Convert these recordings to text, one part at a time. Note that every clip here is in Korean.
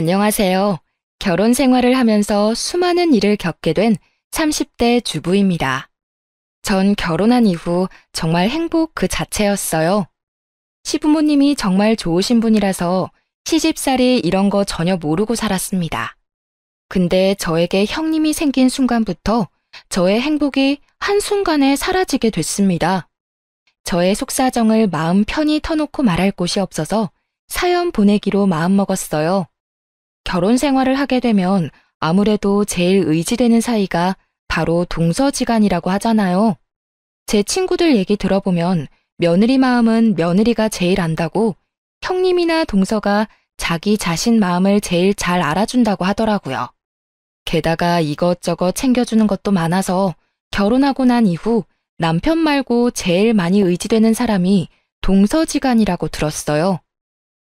안녕하세요. 결혼 생활을 하면서 수많은 일을 겪게 된 30대 주부입니다. 전 결혼한 이후 정말 행복 그 자체였어요. 시부모님이 정말 좋으신 분이라서 시집살이 이런 거 전혀 모르고 살았습니다. 근데 저에게 형님이 생긴 순간부터 저의 행복이 한순간에 사라지게 됐습니다. 저의 속사정을 마음 편히 터놓고 말할 곳이 없어서 사연 보내기로 마음먹었어요. 결혼 생활을 하게 되면 아무래도 제일 의지되는 사이가 바로 동서지간이라고 하잖아요. 제 친구들 얘기 들어보면 며느리 마음은 며느리가 제일 안다고 형님이나 동서가 자기 자신 마음을 제일 잘 알아준다고 하더라고요. 게다가 이것저것 챙겨주는 것도 많아서 결혼하고 난 이후 남편 말고 제일 많이 의지되는 사람이 동서지간이라고 들었어요.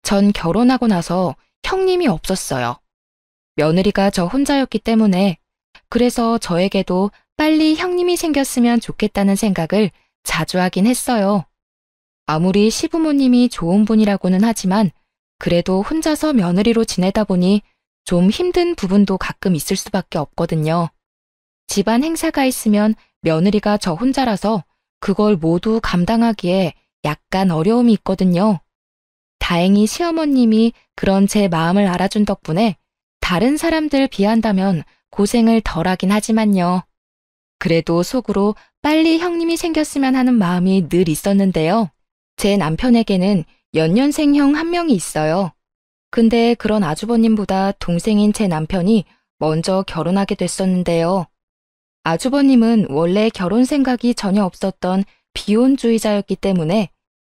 전 결혼하고 나서 형님이 없었어요. 며느리가 저 혼자였기 때문에 그래서 저에게도 빨리 형님이 생겼으면 좋겠다는 생각을 자주 하긴 했어요. 아무리 시부모님이 좋은 분이라고는 하지만 그래도 혼자서 며느리로 지내다 보니 좀 힘든 부분도 가끔 있을 수밖에 없거든요. 집안 행사가 있으면 며느리가 저 혼자라서 그걸 모두 감당하기에 약간 어려움이 있거든요. 다행히 시어머님이 그런 제 마음을 알아준 덕분에 다른 사람들 비한다면 고생을 덜하긴 하지만요. 그래도 속으로 빨리 형님이 생겼으면 하는 마음이 늘 있었는데요. 제 남편에게는 연년생 형 한 명이 있어요. 근데 그런 아주버님보다 동생인 제 남편이 먼저 결혼하게 됐었는데요. 아주버님은 원래 결혼 생각이 전혀 없었던 비혼주의자였기 때문에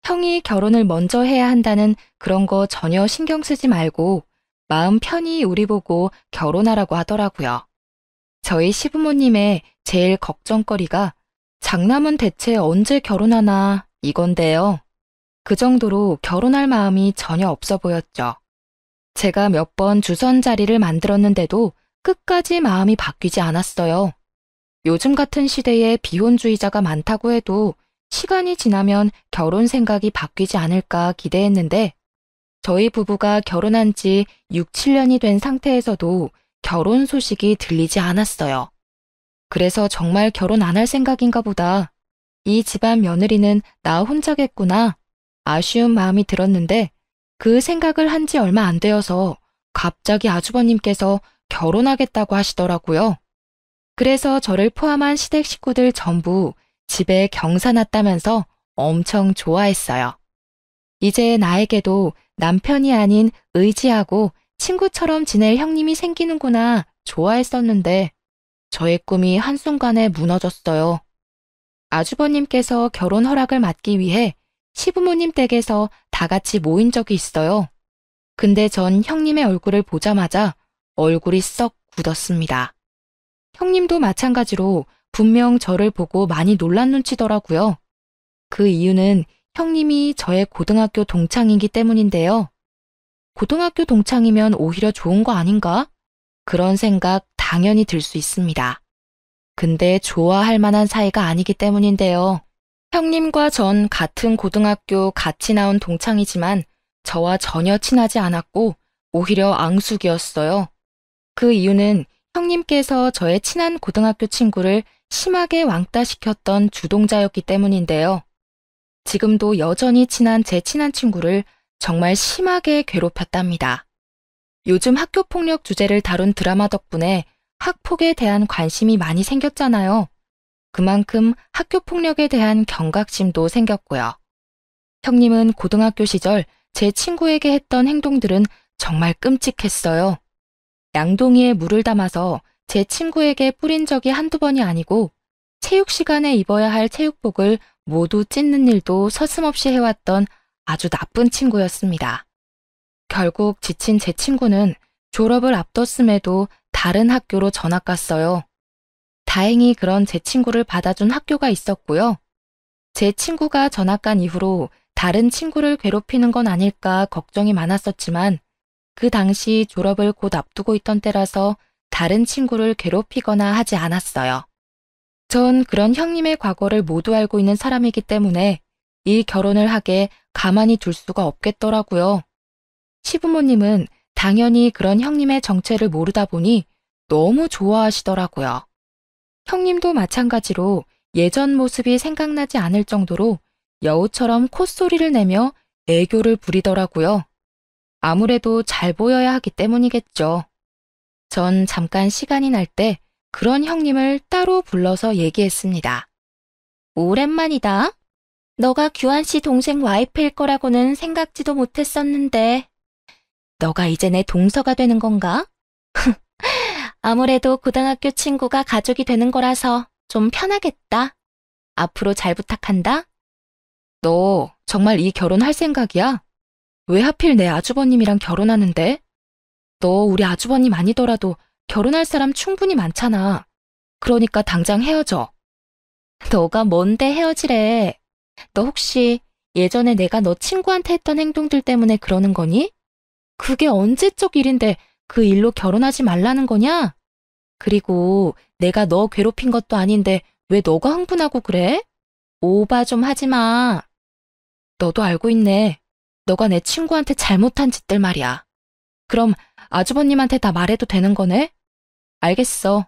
형이 결혼을 먼저 해야 한다는 그런 거 전혀 신경 쓰지 말고 마음 편히 우리 보고 결혼하라고 하더라고요. 저희 시부모님의 제일 걱정거리가 장남은 대체 언제 결혼하나 이건데요. 그 정도로 결혼할 마음이 전혀 없어 보였죠. 제가 몇 번 주선 자리를 만들었는데도 끝까지 마음이 바뀌지 않았어요. 요즘 같은 시대에 비혼주의자가 많다고 해도 시간이 지나면 결혼 생각이 바뀌지 않을까 기대했는데 저희 부부가 결혼한 지 6, 7년이 된 상태에서도 결혼 소식이 들리지 않았어요. 그래서 정말 결혼 안 할 생각인가 보다. 이 집안 며느리는 나 혼자겠구나. 아쉬운 마음이 들었는데 그 생각을 한 지 얼마 안 되어서 갑자기 아주버님께서 결혼하겠다고 하시더라고요. 그래서 저를 포함한 시댁 식구들 전부 집에 경사 났다면서 엄청 좋아했어요. 이제 나에게도 남편이 아닌 의지하고 친구처럼 지낼 형님이 생기는구나 좋아했었는데 저의 꿈이 한순간에 무너졌어요. 아주버님께서 결혼 허락을 받기 위해 시부모님 댁에서 다 같이 모인 적이 있어요. 근데 전 형님의 얼굴을 보자마자 얼굴이 썩 굳었습니다. 형님도 마찬가지로 분명 저를 보고 많이 놀란 눈치더라고요. 그 이유는 형님이 저의 고등학교 동창이기 때문인데요. 고등학교 동창이면 오히려 좋은 거 아닌가? 그런 생각 당연히 들 수 있습니다. 근데 좋아할 만한 사이가 아니기 때문인데요. 형님과 전 같은 고등학교 같이 나온 동창이지만 저와 전혀 친하지 않았고 오히려 앙숙이었어요. 그 이유는 형님께서 저의 친한 고등학교 친구를 심하게 왕따시켰던 주동자였기 때문인데요. 지금도 여전히 친한 제 친한 친구를 정말 심하게 괴롭혔답니다. 요즘 학교폭력 주제를 다룬 드라마 덕분에 학폭에 대한 관심이 많이 생겼잖아요. 그만큼 학교폭력에 대한 경각심도 생겼고요. 형님은 고등학교 시절 제 친구에게 했던 행동들은 정말 끔찍했어요. 양동이에 물을 담아서 제 친구에게 뿌린 적이 한두 번이 아니고 체육 시간에 입어야 할 체육복을 모두 찢는 일도 서슴없이 해왔던 아주 나쁜 친구였습니다. 결국 지친 제 친구는 졸업을 앞뒀음에도 다른 학교로 전학 갔어요. 다행히 그런 제 친구를 받아준 학교가 있었고요. 제 친구가 전학 간 이후로 다른 친구를 괴롭히는 건 아닐까 걱정이 많았었지만 그 당시 졸업을 곧 앞두고 있던 때라서 다른 친구를 괴롭히거나 하지 않았어요. 전 그런 형님의 과거를 모두 알고 있는 사람이기 때문에 이 결혼을 하게 가만히 둘 수가 없겠더라고요. 시부모님은 당연히 그런 형님의 정체를 모르다 보니 너무 좋아하시더라고요. 형님도 마찬가지로 예전 모습이 생각나지 않을 정도로 여우처럼 콧소리를 내며 애교를 부리더라고요. 아무래도 잘 보여야 하기 때문이겠죠. 전 잠깐 시간이 날 때 그런 형님을 따로 불러서 얘기했습니다. 오랜만이다. 너가 규환 씨 동생 와이프일 거라고는 생각지도 못했었는데. 너가 이제 내 동서가 되는 건가? 아무래도 고등학교 친구가 가족이 되는 거라서 좀 편하겠다. 앞으로 잘 부탁한다. 너 정말 이 결혼할 생각이야? 왜 하필 내 아주버님이랑 결혼하는데? 너 우리 아주버님 아니더라도 결혼할 사람 충분히 많잖아. 그러니까 당장 헤어져. 너가 뭔데 헤어지래? 너 혹시 예전에 내가 너 친구한테 했던 행동들 때문에 그러는 거니? 그게 언제적 일인데 그 일로 결혼하지 말라는 거냐? 그리고 내가 너 괴롭힌 것도 아닌데 왜 너가 흥분하고 그래? 오바 좀 하지 마. 너도 알고 있네. 너가 내 친구한테 잘못한 짓들 말이야. 그럼 아주버님한테 다 말해도 되는 거네? 알겠어.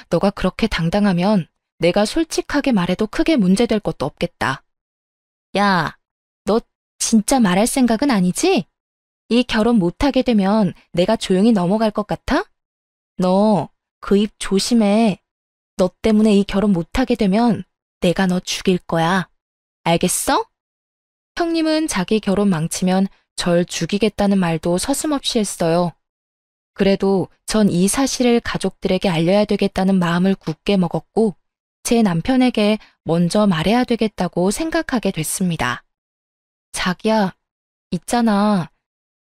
너가 그렇게 당당하면 내가 솔직하게 말해도 크게 문제될 것도 없겠다. 야, 너 진짜 말할 생각은 아니지? 이 결혼 못하게 되면 내가 조용히 넘어갈 것 같아? 너 그 입 조심해. 너 때문에 이 결혼 못하게 되면 내가 너 죽일 거야. 알겠어? 형님은 자기 결혼 망치면 절 죽이겠다는 말도 서슴없이 했어요. 그래도 전 이 사실을 가족들에게 알려야 되겠다는 마음을 굳게 먹었고 제 남편에게 먼저 말해야 되겠다고 생각하게 됐습니다. 자기야, 있잖아.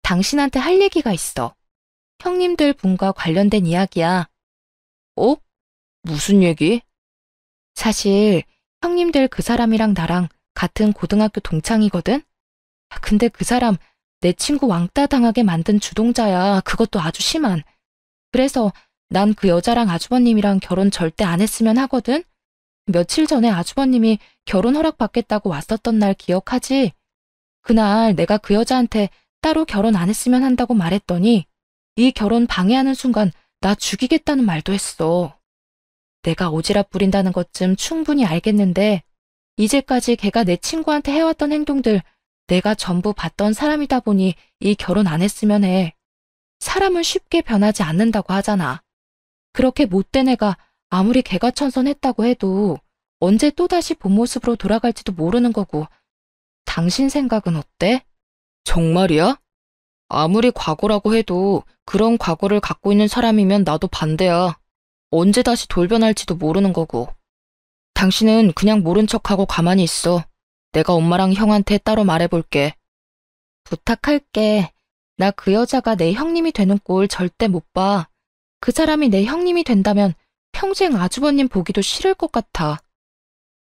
당신한테 할 얘기가 있어. 형님들 분과 관련된 이야기야. 어? 무슨 얘기? 사실 형님들 그 사람이랑 나랑 같은 고등학교 동창이거든? 근데 그 사람 내 친구 왕따 당하게 만든 주동자야. 그것도 아주 심한. 그래서 난 그 여자랑 아주버님이랑 결혼 절대 안 했으면 하거든? 며칠 전에 아주버님이 결혼 허락 받겠다고 왔었던 날 기억하지? 그날 내가 그 여자한테 따로 결혼 안 했으면 한다고 말했더니 이 결혼 방해하는 순간 나 죽이겠다는 말도 했어. 내가 오지랖 부린다는 것쯤 충분히 알겠는데 이제까지 걔가 내 친구한테 해왔던 행동들 내가 전부 봤던 사람이다 보니 이 결혼 안 했으면 해. 사람은 쉽게 변하지 않는다고 하잖아. 그렇게 못된 애가 아무리 개가천선했다고 해도 언제 또다시 본 모습으로 돌아갈지도 모르는 거고. 당신 생각은 어때? 정말이야? 아무리 과거라고 해도 그런 과거를 갖고 있는 사람이면 나도 반대야. 언제 다시 돌변할지도 모르는 거고. 당신은 그냥 모른 척하고 가만히 있어. 내가 엄마랑 형한테 따로 말해볼게. 부탁할게. 나 그 여자가 내 형님이 되는 꼴 절대 못 봐. 그 사람이 내 형님이 된다면 평생 아주버님 보기도 싫을 것 같아.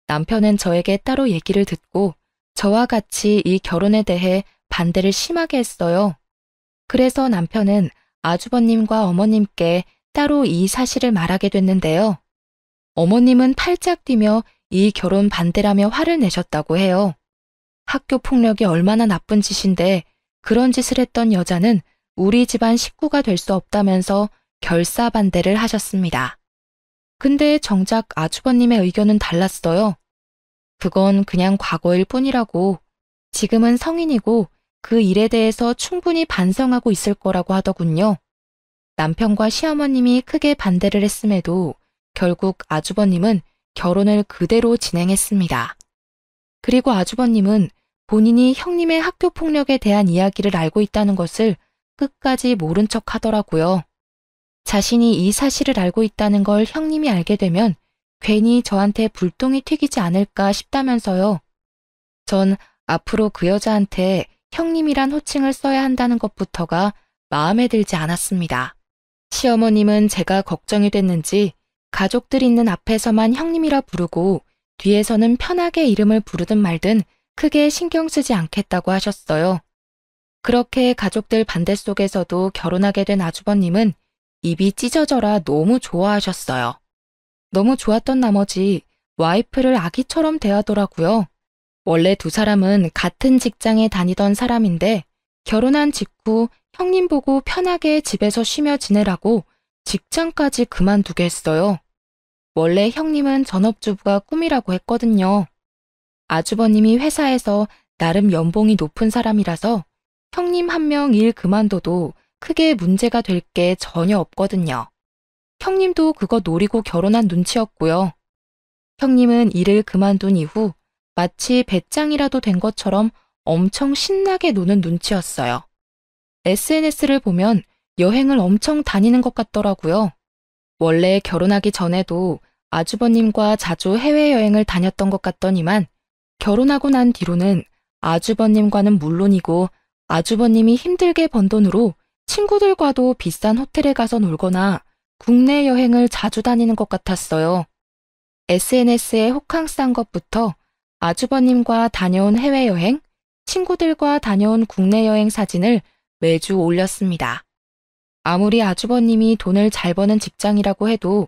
남편은 저에게 따로 얘기를 듣고 저와 같이 이 결혼에 대해 반대를 심하게 했어요. 그래서 남편은 아주버님과 어머님께 따로 이 사실을 말하게 됐는데요. 어머님은 팔짝 뛰며 이 결혼 반대라며 화를 내셨다고 해요. 학교 폭력이 얼마나 나쁜 짓인데 그런 짓을 했던 여자는 우리 집안 식구가 될 수 없다면서 결사 반대를 하셨습니다. 근데 정작 아주버님의 의견은 달랐어요. 그건 그냥 과거일 뿐이라고. 지금은 성인이고 그 일에 대해서 충분히 반성하고 있을 거라고 하더군요. 남편과 시어머님이 크게 반대를 했음에도 결국 아주버님은 결혼을 그대로 진행했습니다. 그리고 아주버님은 본인이 형님의 학교 폭력에 대한 이야기를 알고 있다는 것을 끝까지 모른 척 하더라고요. 자신이 이 사실을 알고 있다는 걸 형님이 알게 되면 괜히 저한테 불똥이 튀기지 않을까 싶다면서요. 전 앞으로 그 여자한테 형님이란 호칭을 써야 한다는 것부터가 마음에 들지 않았습니다. 시어머님은 제가 걱정이 됐는지 가족들 있는 앞에서만 형님이라 부르고 뒤에서는 편하게 이름을 부르든 말든 크게 신경 쓰지 않겠다고 하셨어요. 그렇게 가족들 반대 속에서도 결혼하게 된 아주버님은 입이 찢어져라 너무 좋아하셨어요. 너무 좋았던 나머지 와이프를 아기처럼 대하더라고요. 원래 두 사람은 같은 직장에 다니던 사람인데 결혼한 직후 형님 보고 편하게 집에서 쉬며 지내라고 직장까지 그만두게 했어요. 원래 형님은 전업주부가 꿈이라고 했거든요. 아주버님이 회사에서 나름 연봉이 높은 사람이라서 형님 한 명 일 그만둬도 크게 문제가 될 게 전혀 없거든요. 형님도 그거 노리고 결혼한 눈치였고요. 형님은 일을 그만둔 이후 마치 배짱이라도 된 것처럼 엄청 신나게 노는 눈치였어요. SNS를 보면 여행을 엄청 다니는 것 같더라고요. 원래 결혼하기 전에도 아주버님과 자주 해외여행을 다녔던 것 같더니만 결혼하고 난 뒤로는 아주버님과는 물론이고 아주버님이 힘들게 번 돈으로 친구들과도 비싼 호텔에 가서 놀거나 국내 여행을 자주 다니는 것 같았어요. SNS에 호캉스한 것부터 아주버님과 다녀온 해외여행, 친구들과 다녀온 국내 여행 사진을 매주 올렸습니다. 아무리 아주버님이 돈을 잘 버는 직장이라고 해도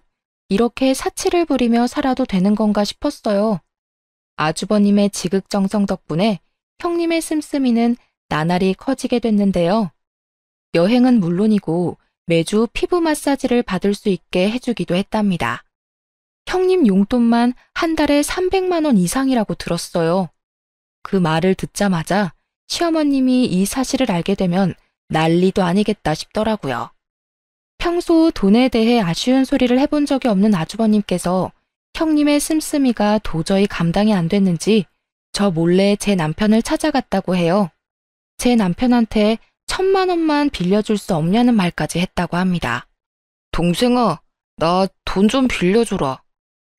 이렇게 사치를 부리며 살아도 되는 건가 싶었어요. 아주버님의 지극정성 덕분에 형님의 씀씀이는 나날이 커지게 됐는데요. 여행은 물론이고 매주 피부 마사지를 받을 수 있게 해주기도 했답니다. 형님 용돈만 한 달에 300만 원 이상이라고 들었어요. 그 말을 듣자마자 시어머님이 이 사실을 알게 되면 난리도 아니겠다 싶더라고요. 평소 돈에 대해 아쉬운 소리를 해본 적이 없는 아주버님께서 형님의 씀씀이가 도저히 감당이 안 됐는지 저 몰래 제 남편을 찾아갔다고 해요. 제 남편한테 1,000만 원만 빌려줄 수 없냐는 말까지 했다고 합니다. 동생아, 나 돈 좀 빌려줘라.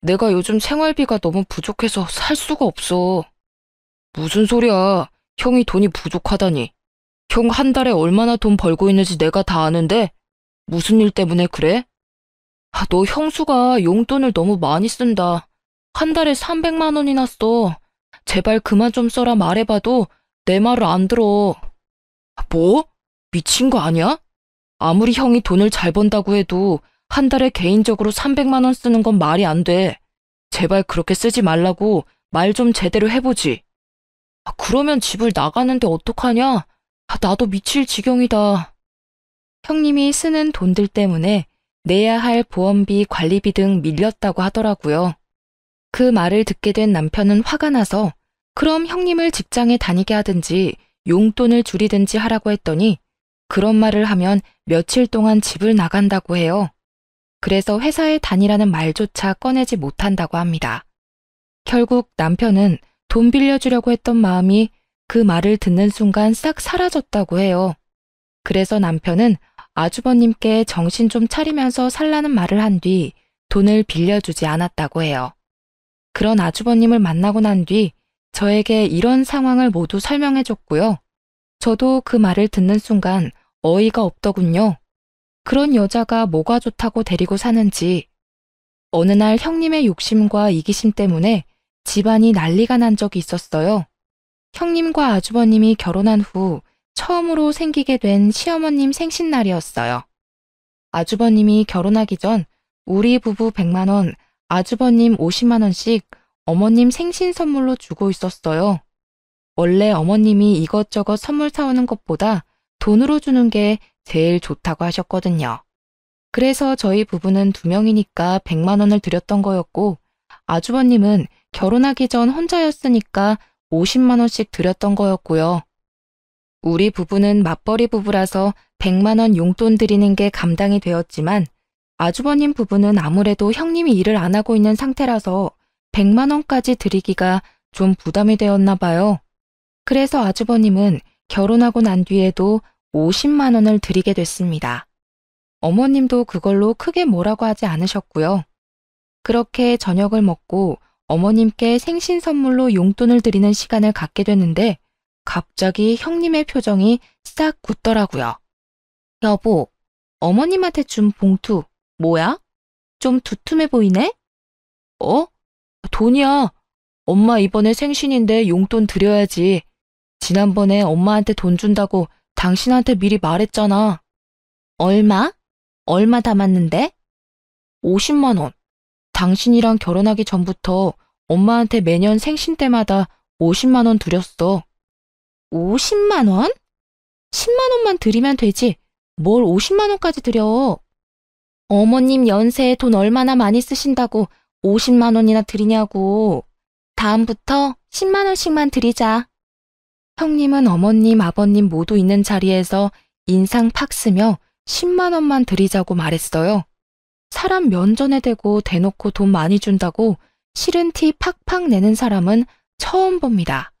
내가 요즘 생활비가 너무 부족해서 살 수가 없어. 무슨 소리야. 형이 돈이 부족하다니. 형 한 달에 얼마나 돈 벌고 있는지 내가 다 아는데 무슨 일 때문에 그래? 너 형수가 용돈을 너무 많이 쓴다. 한 달에 300만 원이나 써. 제발 그만 좀 써라 말해봐도 내 말을 안 들어. 뭐? 미친 거 아니야? 아무리 형이 돈을 잘 번다고 해도 한 달에 개인적으로 300만 원 쓰는 건 말이 안 돼. 제발 그렇게 쓰지 말라고 말 좀 제대로 해보지. 그러면 집을 나가는데 어떡하냐? 나도 미칠 지경이다. 형님이 쓰는 돈들 때문에 내야 할 보험비, 관리비 등 밀렸다고 하더라고요. 그 말을 듣게 된 남편은 화가 나서 그럼 형님을 직장에 다니게 하든지 용돈을 줄이든지 하라고 했더니 그런 말을 하면 며칠 동안 집을 나간다고 해요. 그래서 회사에 다니라는 말조차 꺼내지 못한다고 합니다. 결국 남편은 돈 빌려주려고 했던 마음이 그 말을 듣는 순간 싹 사라졌다고 해요. 그래서 남편은 아주버님께 정신 좀 차리면서 살라는 말을 한 뒤 돈을 빌려주지 않았다고 해요. 그런 아주버님을 만나고 난 뒤 저에게 이런 상황을 모두 설명해줬고요. 저도 그 말을 듣는 순간 어이가 없더군요. 그런 여자가 뭐가 좋다고 데리고 사는지. 어느 날 형님의 욕심과 이기심 때문에 집안이 난리가 난 적이 있었어요. 형님과 아주버님이 결혼한 후 처음으로 생기게 된 시어머님 생신날이었어요. 아주버님이 결혼하기 전 우리 부부 100만 원, 아주버님 50만 원씩 어머님 생신 선물로 주고 있었어요. 원래 어머님이 이것저것 선물 사오는 것보다 돈으로 주는 게 제일 좋다고 하셨거든요. 그래서 저희 부부는 2명이니까 100만 원을 드렸던 거였고 아주버님은 결혼하기 전 혼자였으니까 50만 원씩 드렸던 거였고요. 우리 부부는 맞벌이 부부라서 100만 원 용돈 드리는 게 감당이 되었지만 아주버님 부부는 아무래도 형님이 일을 안 하고 있는 상태라서 100만 원까지 드리기가 좀 부담이 되었나 봐요. 그래서 아주버님은 결혼하고 난 뒤에도 50만 원을 드리게 됐습니다. 어머님도 그걸로 크게 뭐라고 하지 않으셨고요. 그렇게 저녁을 먹고 어머님께 생신 선물로 용돈을 드리는 시간을 갖게 됐는데 갑자기 형님의 표정이 싹 굳더라고요. 여보, 어머님한테 준 봉투 뭐야? 좀 두툼해 보이네? 어? 돈이야. 엄마 이번에 생신인데 용돈 드려야지. 지난번에 엄마한테 돈 준다고 당신한테 미리 말했잖아. 얼마? 얼마 담았는데? 50만 원. 당신이랑 결혼하기 전부터 엄마한테 매년 생신 때마다 50만 원 드렸어. 50만 원? 10만 원만 드리면 되지. 뭘 50만 원까지 드려. 어머님 연세에 돈 얼마나 많이 쓰신다고 50만 원이나 드리냐고. 다음부터 10만 원씩만 드리자. 형님은 어머님, 아버님 모두 있는 자리에서 인상 팍 쓰며 10만 원만 드리자고 말했어요. 사람 면전에 대고 대놓고 돈 많이 준다고 싫은 티 팍팍 내는 사람은 처음 봅니다.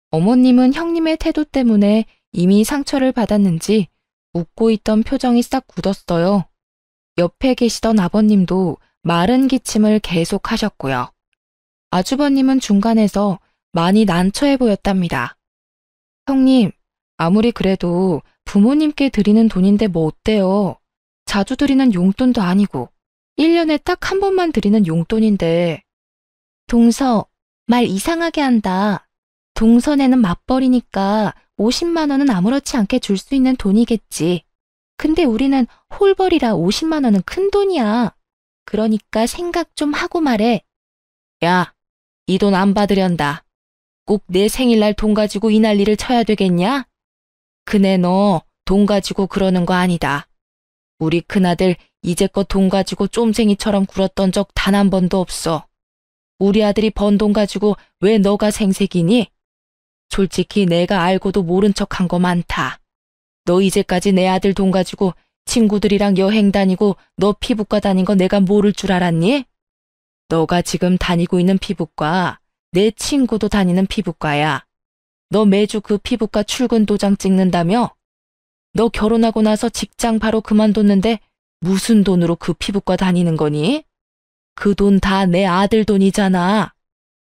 어머님은 형님의 태도 때문에 이미 상처를 받았는지 웃고 있던 표정이 싹 굳었어요. 옆에 계시던 아버님도 마른 기침을 계속 하셨고요. 아주버님은 중간에서 많이 난처해 보였답니다. 형님, 아무리 그래도 부모님께 드리는 돈인데 뭐 어때요? 자주 드리는 용돈도 아니고 1년에 딱 한 번만 드리는 용돈인데. 동서, 말 이상하게 한다. 동서네는 맞벌이니까 50만 원은 아무렇지 않게 줄 수 있는 돈이겠지. 근데 우리는 홀벌이라 50만 원은 큰 돈이야. 그러니까 생각 좀 하고 말해. 야, 이 돈 안 받으련다. 꼭 내 생일날 돈 가지고 이 난리를 쳐야 되겠냐? 그네 너 돈 가지고 그러는 거 아니다. 우리 큰아들 이제껏 돈 가지고 쫌생이처럼 굴었던 적 단 한 번도 없어. 우리 아들이 번 돈 가지고 왜 너가 생색이니? 솔직히 내가 알고도 모른 척한 거 많다. 너 이제까지 내 아들 돈 가지고 친구들이랑 여행 다니고 너 피부과 다닌 거 내가 모를 줄 알았니? 너가 지금 다니고 있는 피부과 내 친구도 다니는 피부과야. 너 매주 그 피부과 출근 도장 찍는다며? 너 결혼하고 나서 직장 바로 그만뒀는데 무슨 돈으로 그 피부과 다니는 거니? 그 돈 다 내 아들 돈이잖아.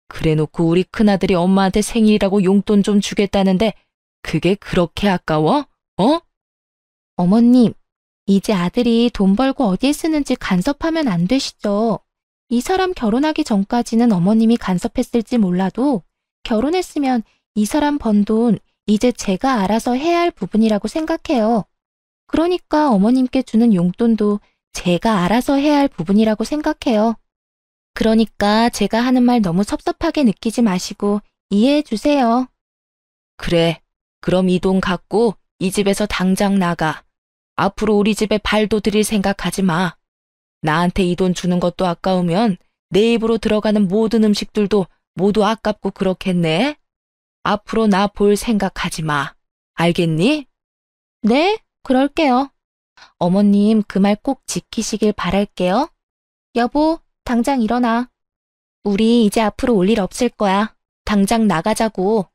그래놓고 우리 큰아들이 엄마한테 생일이라고 용돈 좀 주겠다는데 그게 그렇게 아까워? 어? 어머님, 이제 아들이 돈 벌고 어디에 쓰는지 간섭하면 안 되시죠. 이 사람 결혼하기 전까지는 어머님이 간섭했을지 몰라도 결혼했으면 이 사람 번 돈 이제 제가 알아서 해야 할 부분이라고 생각해요. 그러니까 어머님께 주는 용돈도 제가 알아서 해야 할 부분이라고 생각해요. 그러니까 제가 하는 말 너무 섭섭하게 느끼지 마시고 이해해 주세요. 그래, 그럼 이 돈 갖고 이 집에서 당장 나가. 앞으로 우리 집에 발도 들일 생각하지 마. 나한테 이 돈 주는 것도 아까우면 내 입으로 들어가는 모든 음식들도 모두 아깝고 그렇겠네. 앞으로 나 볼 생각하지 마. 알겠니? 네, 그럴게요. 어머님 그 말 꼭 지키시길 바랄게요. 여보, 당장 일어나. 우리 이제 앞으로 올 일 없을 거야. 당장 나가자고.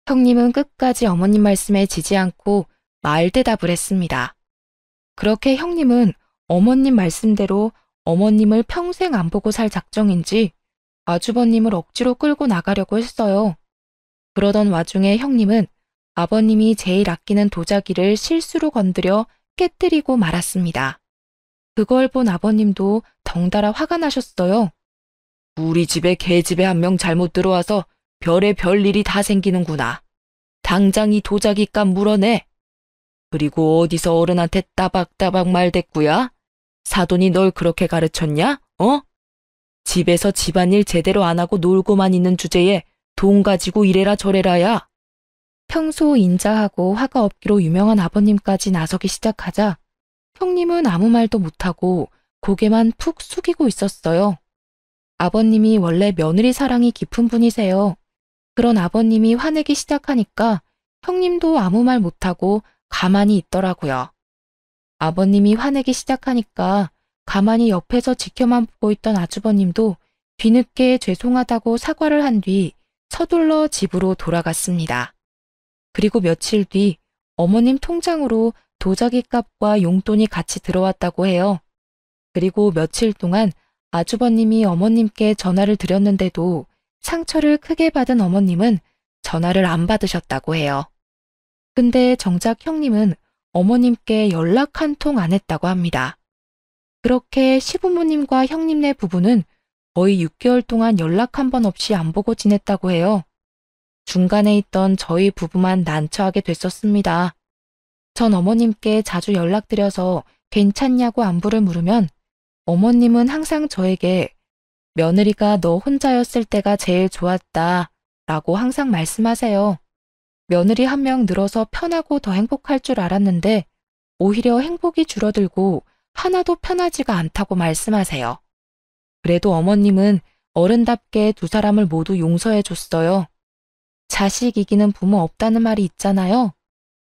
형님은 끝까지 어머님 말씀에 지지 않고 말대답을 했습니다. 그렇게 형님은 어머님 말씀대로 어머님을 평생 안 보고 살 작정인지 아주버님을 억지로 끌고 나가려고 했어요. 그러던 와중에 형님은 아버님이 제일 아끼는 도자기를 실수로 건드려 깨뜨리고 말았습니다. 그걸 본 아버님도 덩달아 화가 나셨어요. 우리 집에 개집에 한 명 잘못 들어와서 별의 별일이 다 생기는구나. 당장 이 도자기값 물어내. 그리고 어디서 어른한테 따박따박 말댔구야? 사돈이 널 그렇게 가르쳤냐? 어? 집에서 집안일 제대로 안 하고 놀고만 있는 주제에 돈 가지고 이래라 저래라야. 평소 인자하고 화가 없기로 유명한 아버님까지 나서기 시작하자 형님은 아무 말도 못하고 고개만 푹 숙이고 있었어요. 아버님이 원래 며느리 사랑이 깊은 분이세요. 그런 아버님이 화내기 시작하니까 형님도 아무 말 못하고 가만히 있더라고요. 아버님이 화내기 시작하니까 가만히 옆에서 지켜만 보고 있던 아주버님도 뒤늦게 죄송하다고 사과를 한 뒤 서둘러 집으로 돌아갔습니다. 그리고 며칠 뒤 어머님 통장으로 도자기 값과 용돈이 같이 들어왔다고 해요. 그리고 며칠 동안 아주버님이 어머님께 전화를 드렸는데도 상처를 크게 받은 어머님은 전화를 안 받으셨다고 해요. 근데 정작 형님은 어머님께 연락 한 통 안 했다고 합니다. 그렇게 시부모님과 형님네 부부는 거의 6개월 동안 연락 한 번 없이 안 보고 지냈다고 해요. 중간에 있던 저희 부부만 난처하게 됐었습니다. 전 어머님께 자주 연락드려서 괜찮냐고 안부를 물으면 어머님은 항상 저에게 며느리가 너 혼자였을 때가 제일 좋았다 라고 항상 말씀하세요. 며느리 한 명 늘어서 편하고 더 행복할 줄 알았는데 오히려 행복이 줄어들고 하나도 편하지가 않다고 말씀하세요. 그래도 어머님은 어른답게 두 사람을 모두 용서해 줬어요. 자식 이기는 부모 없다는 말이 있잖아요.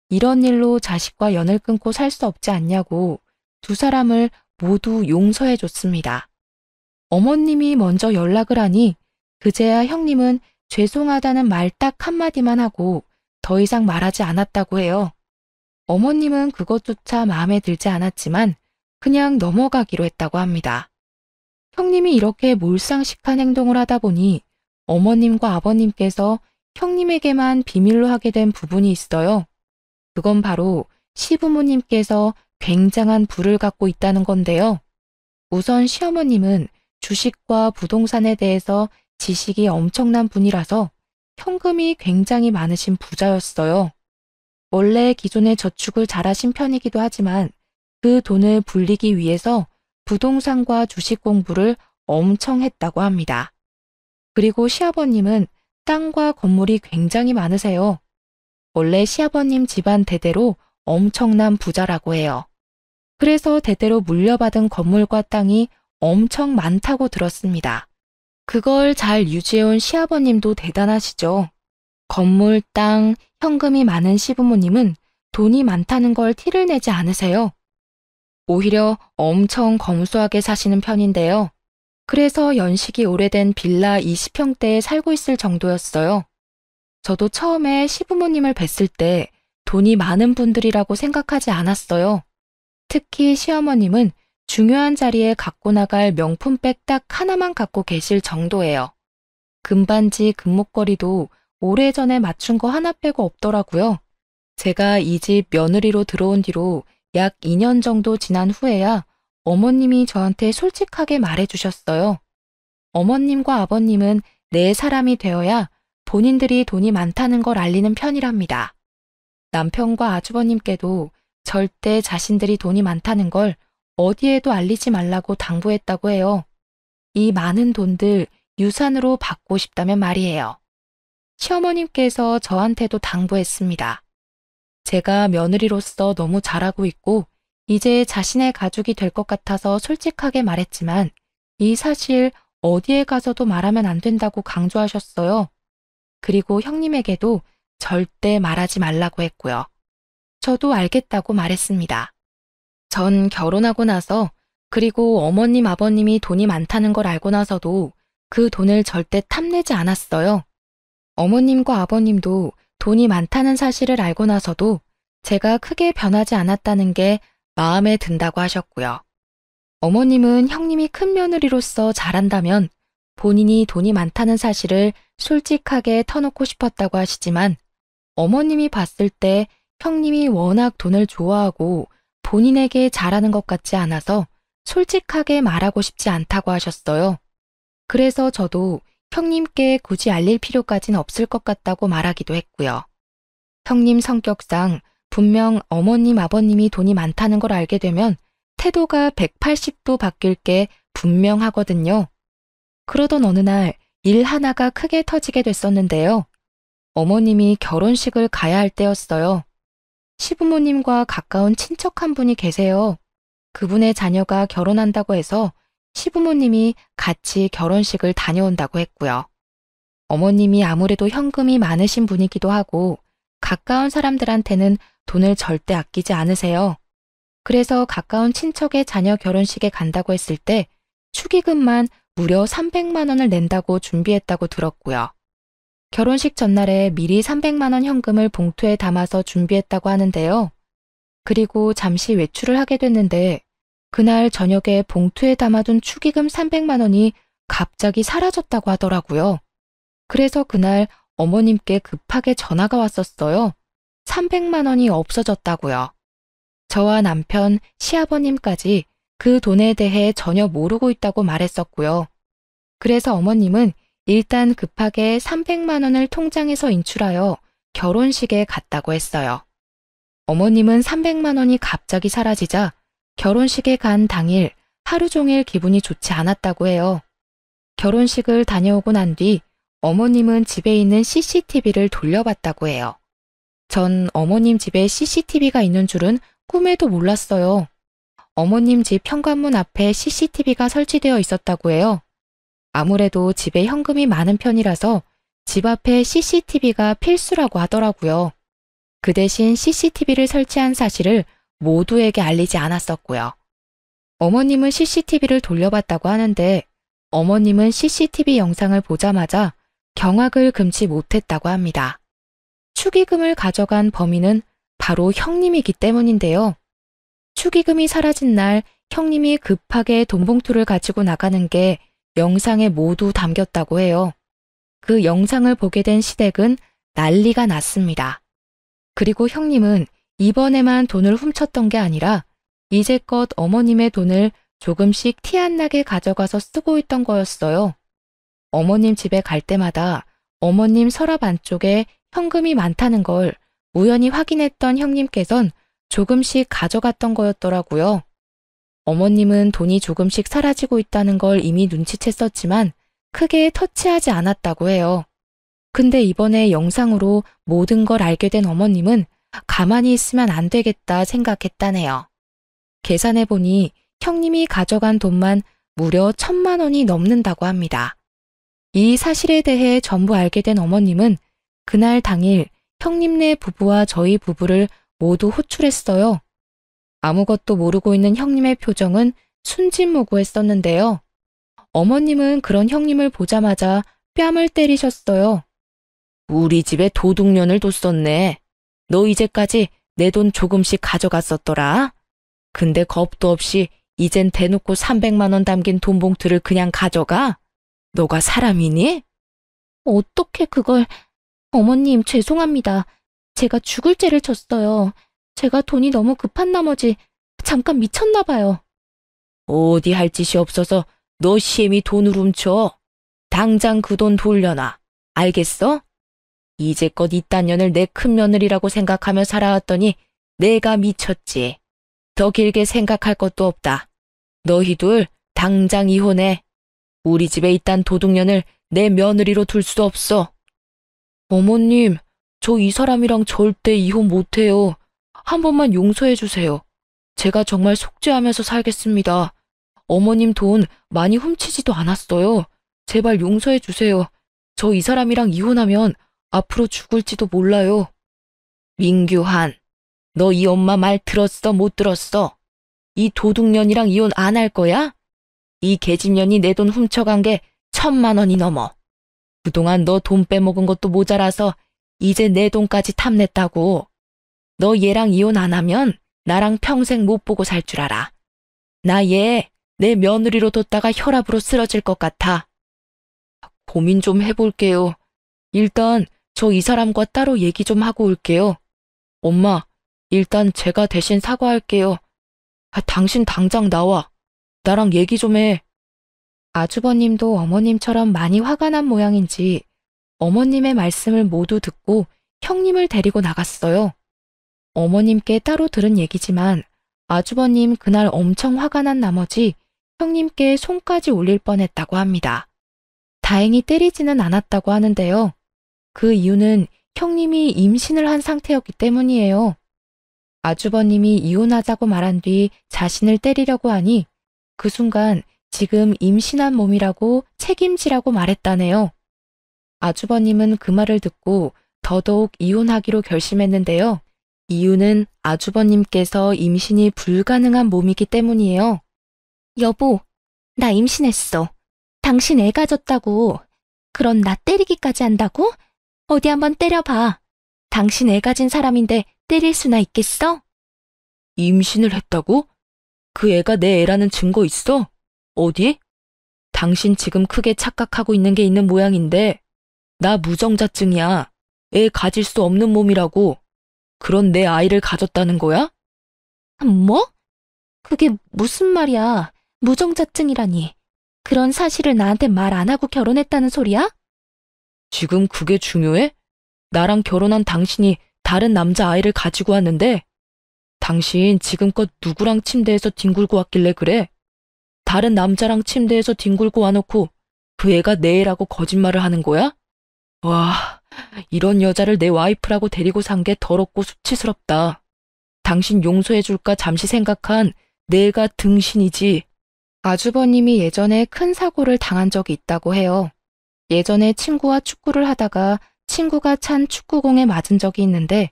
이런 일로 자식과 연을 끊고 살 수 없지 않냐고 두 사람을 모두 용서해 줬습니다. 어머님이 먼저 연락을 하니 그제야 형님은 죄송하다는 말 딱 한마디만 하고 더 이상 말하지 않았다고 해요. 어머님은 그것조차 마음에 들지 않았지만 그냥 넘어가기로 했다고 합니다. 형님이 이렇게 몰상식한 행동을 하다 보니 어머님과 아버님께서 형님에게만 비밀로 하게 된 부분이 있어요. 그건 바로 시부모님께서 굉장한 부를 갖고 있다는 건데요. 우선 시어머님은 주식과 부동산에 대해서 지식이 엄청난 분이라서 현금이 굉장히 많으신 부자였어요. 원래 기존에 저축을 잘하신 편이기도 하지만 그 돈을 불리기 위해서 부동산과 주식 공부를 엄청 했다고 합니다. 그리고 시아버님은 땅과 건물이 굉장히 많으세요. 원래 시아버님 집안 대대로 엄청난 부자라고 해요. 그래서 대대로 물려받은 건물과 땅이 엄청 많다고 들었습니다. 그걸 잘 유지해온 시아버님도 대단하시죠. 건물, 땅, 현금이 많은 시부모님은 돈이 많다는 걸 티를 내지 않으세요. 오히려 엄청 검소하게 사시는 편인데요. 그래서 연식이 오래된 빌라 20평대에 살고 있을 정도였어요. 저도 처음에 시부모님을 뵀을 때 돈이 많은 분들이라고 생각하지 않았어요. 특히 시어머님은 중요한 자리에 갖고 나갈 명품백 딱 하나만 갖고 계실 정도예요. 금반지, 금목걸이도 오래전에 맞춘 거 하나 빼고 없더라고요. 제가 이 집 며느리로 들어온 뒤로 약 2년 정도 지난 후에야 어머님이 저한테 솔직하게 말해주셨어요. 어머님과 아버님은 내 사람이 되어야 본인들이 돈이 많다는 걸 알리는 편이랍니다. 남편과 아주버님께도 절대 자신들이 돈이 많다는 걸 어디에도 알리지 말라고 당부했다고 해요. 이 많은 돈들 유산으로 받고 싶다면 말이에요. 시어머님께서 저한테도 당부했습니다. 제가 며느리로서 너무 잘하고 있고 이제 자신의 가족이 될 것 같아서 솔직하게 말했지만 이 사실 어디에 가서도 말하면 안 된다고 강조하셨어요. 그리고 형님에게도 절대 말하지 말라고 했고요. 저도 알겠다고 말했습니다. 전 결혼하고 나서 그리고 어머님 아버님이 돈이 많다는 걸 알고 나서도 그 돈을 절대 탐내지 않았어요. 어머님과 아버님도 돈이 많다는 사실을 알고 나서도 제가 크게 변하지 않았다는 게 마음에 든다고 하셨고요. 어머님은 형님이 큰 며느리로서 잘한다면 본인이 돈이 많다는 사실을 솔직하게 터놓고 싶었다고 하시지만 어머님이 봤을 때 형님이 워낙 돈을 좋아하고 본인에게 잘하는 것 같지 않아서 솔직하게 말하고 싶지 않다고 하셨어요. 그래서 저도 형님께 굳이 알릴 필요까진 없을 것 같다고 말하기도 했고요. 형님 성격상 분명 어머님, 아버님이 돈이 많다는 걸 알게 되면 태도가 180도 바뀔 게 분명하거든요. 그러던 어느 날 일 하나가 크게 터지게 됐었는데요. 어머님이 결혼식을 가야 할 때였어요. 시부모님과 가까운 친척 한 분이 계세요. 그분의 자녀가 결혼한다고 해서 시부모님이 같이 결혼식을 다녀온다고 했고요. 어머님이 아무래도 현금이 많으신 분이기도 하고 가까운 사람들한테는 돈을 절대 아끼지 않으세요. 그래서 가까운 친척의 자녀 결혼식에 간다고 했을 때 축의금만 무려 300만 원을 낸다고 준비했다고 들었고요. 결혼식 전날에 미리 300만 원 현금을 봉투에 담아서 준비했다고 하는데요. 그리고 잠시 외출을 하게 됐는데 그날 저녁에 봉투에 담아둔 축의금 300만 원이 갑자기 사라졌다고 하더라고요. 그래서 그날 어머님께 급하게 전화가 왔었어요. 300만 원이 없어졌다고요. 저와 남편, 시아버님까지 그 돈에 대해 전혀 모르고 있다고 말했었고요. 그래서 어머님은 일단 급하게 300만 원을 통장에서 인출하여 결혼식에 갔다고 했어요. 어머님은 300만 원이 갑자기 사라지자 결혼식에 간 당일 하루 종일 기분이 좋지 않았다고 해요. 결혼식을 다녀오고 난 뒤 어머님은 집에 있는 CCTV를 돌려봤다고 해요. 전 어머님 집에 CCTV가 있는 줄은 꿈에도 몰랐어요. 어머님 집 현관문 앞에 CCTV가 설치되어 있었다고 해요. 아무래도 집에 현금이 많은 편이라서 집 앞에 CCTV가 필수라고 하더라고요. 그 대신 CCTV를 설치한 사실을 모두에게 알리지 않았었고요. 어머님은 CCTV를 돌려봤다고 하는데 어머님은 CCTV 영상을 보자마자 경악을 금치 못했다고 합니다. 축의금을 가져간 범인은 바로 형님이기 때문인데요. 축의금이 사라진 날 형님이 급하게 돈 봉투를 가지고 나가는 게 영상에 모두 담겼다고 해요. 그 영상을 보게 된 시댁은 난리가 났습니다. 그리고 형님은 이번에만 돈을 훔쳤던 게 아니라 이제껏 어머님의 돈을 조금씩 티 안 나게 가져가서 쓰고 있던 거였어요. 어머님 집에 갈 때마다 어머님 서랍 안쪽에 현금이 많다는 걸 우연히 확인했던 형님께선 조금씩 가져갔던 거였더라고요. 어머님은 돈이 조금씩 사라지고 있다는 걸 이미 눈치챘었지만 크게 터치하지 않았다고 해요. 근데 이번에 영상으로 모든 걸 알게 된 어머님은 가만히 있으면 안 되겠다 생각했다네요. 계산해보니 형님이 가져간 돈만 무려 1,000만 원이 넘는다고 합니다. 이 사실에 대해 전부 알게 된 어머님은 그날 당일 형님네 부부와 저희 부부를 모두 호출했어요. 아무것도 모르고 있는 형님의 표정은 순진무구했었는데요. 어머님은 그런 형님을 보자마자 뺨을 때리셨어요. 우리 집에 도둑년을 뒀었네. 너 이제까지 내 돈 조금씩 가져갔었더라. 근데 겁도 없이 이젠 대놓고 300만 원 담긴 돈 봉투를 그냥 가져가? 너가 사람이니? 어떻게 그걸... 어머님, 죄송합니다. 제가 죽을 죄를 졌어요. 제가 돈이 너무 급한 나머지 잠깐 미쳤나 봐요. 어디 할 짓이 없어서 너 시엠이 돈을 훔쳐. 당장 그 돈 돌려놔. 알겠어? 이제껏 이딴 년을 내 큰 며느리라고 생각하며 살아왔더니 내가 미쳤지. 더 길게 생각할 것도 없다. 너희들 당장 이혼해. 우리 집에 이딴 도둑년을 내 며느리로 둘 수 없어. 어머님, 저 이 사람이랑 절대 이혼 못해요. 한 번만 용서해 주세요. 제가 정말 속죄하면서 살겠습니다. 어머님 돈 많이 훔치지도 않았어요. 제발 용서해 주세요. 저 이 사람이랑 이혼하면 앞으로 죽을지도 몰라요. 민규한, 너 이 엄마 말 들었어, 못 들었어? 이 도둑년이랑 이혼 안 할 거야? 이 계집년이 내 돈 훔쳐간 게 1,000만 원이 넘어. 그동안 너 돈 빼먹은 것도 모자라서 이제 내 돈까지 탐냈다고. 너 얘랑 이혼 안 하면 나랑 평생 못 보고 살 줄 알아. 나 얘 내 며느리로 뒀다가 혈압으로 쓰러질 것 같아. 고민 좀 해볼게요. 일단 저 이 사람과 따로 얘기 좀 하고 올게요. 엄마, 일단 제가 대신 사과할게요. 당신 당장 나와. 나랑 얘기 좀 해. 아주버님도 어머님처럼 많이 화가 난 모양인지 어머님의 말씀을 모두 듣고 형님을 데리고 나갔어요. 어머님께 따로 들은 얘기지만 아주버님 그날 엄청 화가 난 나머지 형님께 손까지 올릴 뻔했다고 합니다. 다행히 때리지는 않았다고 하는데요. 그 이유는 형님이 임신을 한 상태였기 때문이에요. 아주버님이 이혼하자고 말한 뒤 자신을 때리려고 하니 그 순간 지금 임신한 몸이라고 책임지라고 말했다네요. 아주버님은 그 말을 듣고 더더욱 이혼하기로 결심했는데요. 이유는 아주버님께서 임신이 불가능한 몸이기 때문이에요. 여보, 나 임신했어. 당신 애 가졌다고. 그런 나 때리기까지 한다고? 어디 한번 때려봐. 당신 애 가진 사람인데 때릴 수나 있겠어? 임신을 했다고? 그 애가 내 애라는 증거 있어? 어디? 당신 지금 크게 착각하고 있는 게 있는 모양인데 나 무정자증이야. 애 가질 수 없는 몸이라고. 그런 내 아이를 가졌다는 거야? 뭐? 그게 무슨 말이야? 무정자증이라니. 그런 사실을 나한테 말 안 하고 결혼했다는 소리야? 지금 그게 중요해? 나랑 결혼한 당신이 다른 남자 아이를 가지고 왔는데 당신 지금껏 누구랑 침대에서 뒹굴고 왔길래 그래? 다른 남자랑 침대에서 뒹굴고 와놓고 그 애가 내 애라고 거짓말을 하는 거야? 와, 이런 여자를 내 와이프라고 데리고 산 게 더럽고 수치스럽다. 당신 용서해줄까 잠시 생각한 내가 등신이지. 아주버님이 예전에 큰 사고를 당한 적이 있다고 해요. 예전에 친구와 축구를 하다가 친구가 찬 축구공에 맞은 적이 있는데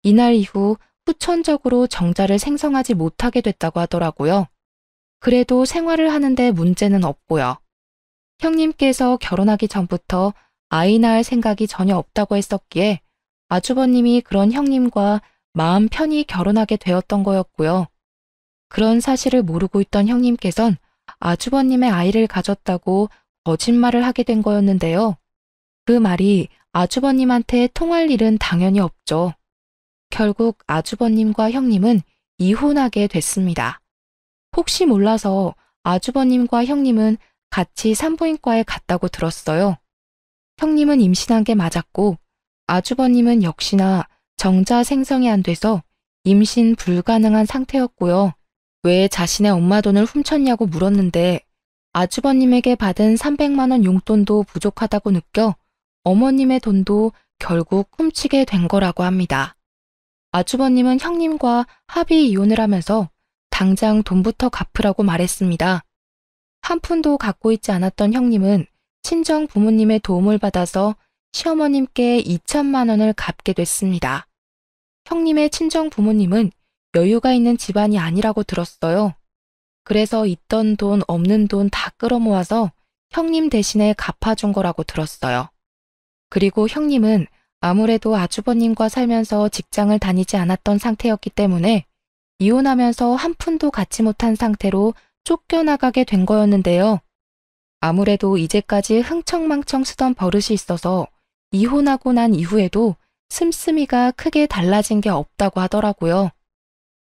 이날 이후 후천적으로 정자를 생성하지 못하게 됐다고 하더라고요. 그래도 생활을 하는데 문제는 없고요. 형님께서 결혼하기 전부터 아이 낳을 생각이 전혀 없다고 했었기에 아주버님이 그런 형님과 마음 편히 결혼하게 되었던 거였고요. 그런 사실을 모르고 있던 형님께선 아주버님의 아이를 가졌다고 거짓말을 하게 된 거였는데요. 그 말이 아주버님한테 통할 일은 당연히 없죠. 결국 아주버님과 형님은 이혼하게 됐습니다. 혹시 몰라서 아주버님과 형님은 같이 산부인과에 갔다고 들었어요. 형님은 임신한 게 맞았고 아주버님은 역시나 정자 생성이 안 돼서 임신 불가능한 상태였고요. 왜 자신의 엄마 돈을 훔쳤냐고 물었는데 아주버님에게 받은 300만 원 용돈도 부족하다고 느껴 어머님의 돈도 결국 훔치게 된 거라고 합니다. 아주버님은 형님과 합의 이혼을 하면서 당장 돈부터 갚으라고 말했습니다. 한 푼도 갖고 있지 않았던 형님은 친정 부모님의 도움을 받아서 시어머님께 2천만 원을 갚게 됐습니다. 형님의 친정 부모님은 여유가 있는 집안이 아니라고 들었어요. 그래서 있던 돈 없는 돈 다 끌어모아서 형님 대신에 갚아준 거라고 들었어요. 그리고 형님은 아무래도 아주버님과 살면서 직장을 다니지 않았던 상태였기 때문에 이혼하면서 한 푼도 갖지 못한 상태로 쫓겨나가게 된 거였는데요. 아무래도 이제까지 흥청망청 쓰던 버릇이 있어서 이혼하고 난 이후에도 씀씀이가 크게 달라진 게 없다고 하더라고요.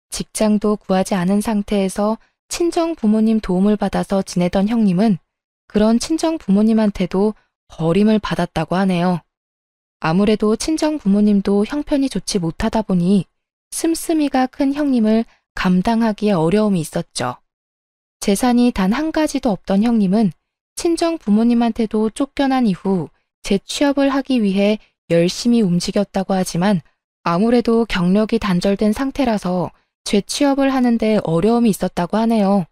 직장도 구하지 않은 상태에서 친정 부모님 도움을 받아서 지내던 형님은 그런 친정 부모님한테도 버림을 받았다고 하네요. 아무래도 친정 부모님도 형편이 좋지 못하다 보니 씀씀이가 큰 형님을 감당하기에 어려움이 있었죠. 재산이 단 한 가지도 없던 형님은 친정 부모님한테도 쫓겨난 이후 재취업을 하기 위해 열심히 움직였다고 하지만 아무래도 경력이 단절된 상태라서 재취업을 하는데 어려움이 있었다고 하네요.